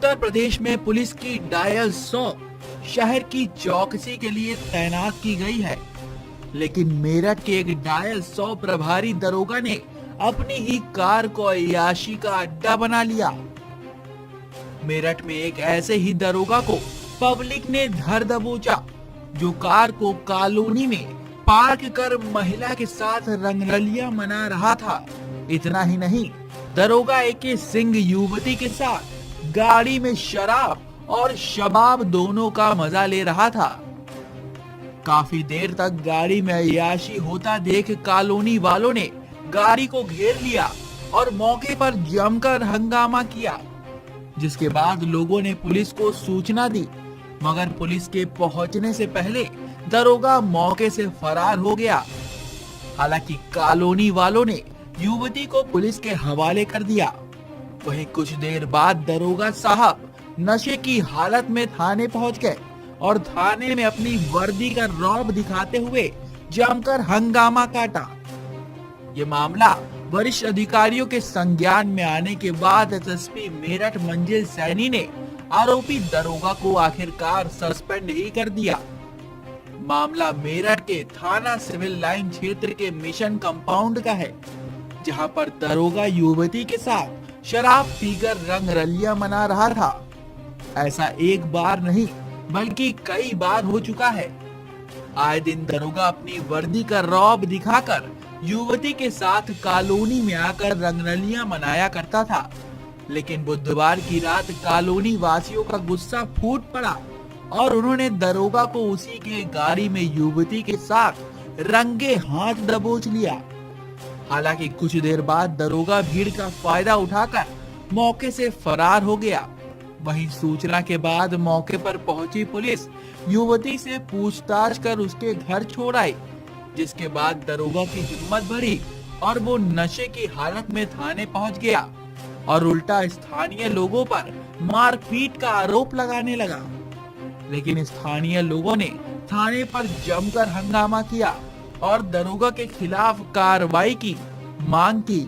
उत्तर प्रदेश में पुलिस की डायल 100 शहर की चौकसी के लिए तैनात की गई है, लेकिन मेरठ के एक डायल 100 प्रभारी दरोगा ने अपनी ही कार को अय्याशी का अड्डा बना लिया। मेरठ में एक ऐसे ही दरोगा को पब्लिक ने धर दबोचा, जो कार को कॉलोनी में पार्क कर महिला के साथ रंगरलिया मना रहा था। इतना ही नहीं, दरोगा एके सिंह युवती के साथ गाड़ी में शराब और शबाब दोनों का मजा ले रहा था। काफी देर तक गाड़ी में अय्याशी होता देख कॉलोनी वालों ने गाड़ी को घेर लिया और मौके पर जमकर हंगामा किया, जिसके बाद लोगों ने पुलिस को सूचना दी, मगर पुलिस के पहुंचने से पहले दरोगा मौके से फरार हो गया। हालांकि कॉलोनी वालों ने युवती को पुलिस के हवाले कर दिया। वहीं कुछ देर बाद दरोगा साहब नशे की हालत में थाने पहुंच गए और थाने में अपनी वर्दी का रौब दिखाते हुए जमकर हंगामा काटा। ये मामला वरिष्ठ अधिकारियों के संज्ञान में आने के बाद एसएसपी मेरठ मंजिल सैनी ने आरोपी दरोगा को आखिरकार सस्पेंड ही कर दिया। मामला मेरठ के थाना सिविल लाइन क्षेत्र के मिशन कंपाउंड का है, जहां पर दरोगा युवती के साथ शराब पीकर रंगरलिया मना रहा था। ऐसा एक बार नहीं बल्कि कई बार हो चुका है। आए दिन दरोगा अपनी वर्दी का रौब दिखाकर युवती के साथ कॉलोनी में आकर रंगरलिया मनाया करता था, लेकिन बुधवार की रात कॉलोनी वासियों का गुस्सा फूट पड़ा और उन्होंने दरोगा को उसी के गाड़ी में युवती के साथ रंगे हाथ दबोच लिया। हालांकि कुछ देर बाद दरोगा भीड़ का फायदा उठाकर मौके से फरार हो गया। वहीं सूचना के बाद मौके पर पहुंची पुलिस युवती से पूछताछ कर उसके घर छोड़ आई, जिसके बाद दरोगा की हिम्मत बढ़ी और वो नशे की हालत में थाने पहुंच गया और उल्टा स्थानीय लोगों पर मारपीट का आरोप लगाने लगा। लेकिन स्थानीय लोगों ने थाने पर जमकर हंगामा किया और दरोगा के खिलाफ कार्रवाई की मांग की।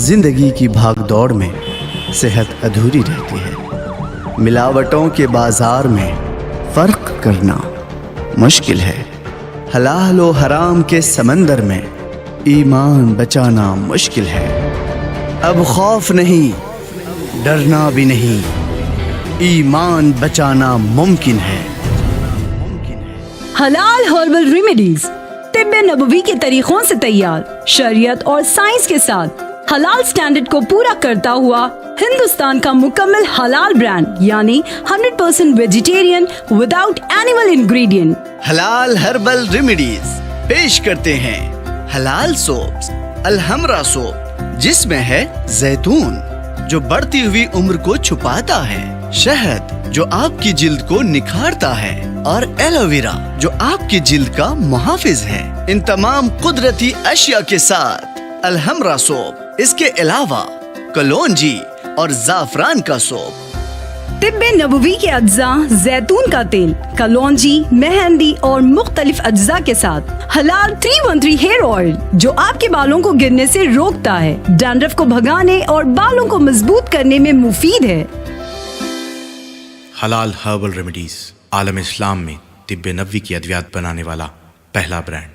जिंदगी की भागदौड़ में सेहत अधूरी रहती है। मिलावटों के बाजार में फर्क करना मुश्किल है। हलाल और हराम के समंदर में ईमान बचाना मुश्किल है। अब खौफ नहीं, डरना भी नहीं, ईमान बचाना मुमकिन है। हलाल हर्बल रेमेडीज तिब्बे नबवी के तरीकों से तैयार, शरीयत और साइंस के साथ हलाल स्टैंडर्ड को पूरा करता हुआ हिंदुस्तान का मुकम्मल हलाल ब्रांड, यानी 100% वेजिटेरियन विदाउट एनिमल इंग्रेडिएंट। हलाल हर्बल रेमेडीज पेश करते हैं हलाल सोप्स, अलहमरा सोप जिसमें है जैतून जो बढ़ती हुई उम्र को छुपाता है, शहद जो आपकी जिल्द को निखारता है और एलोवेरा जो आपकी जिल्द का मुहाफिज है। इन तमाम कुदरती अशिया के साथ अलहमरा सोप, इसके अलावा कलौंजी और जाफरान का सोप। तिब्बे नबवी के अज्जा जैतून का तेल, कलौंजी, मेहंदी और मुख्तलिफ अज्जा के साथ हलाल 313 हेयर ऑयल जो आपके बालों को गिरने से रोकता है, डैंड्रफ को भगाने और बालों को मजबूत करने में मुफीद है। हलाल हर्बल रेमेडीज आलम इस्लाम में तिब्बे नबवी की अद्वियात बनाने वाला पहला ब्रांड।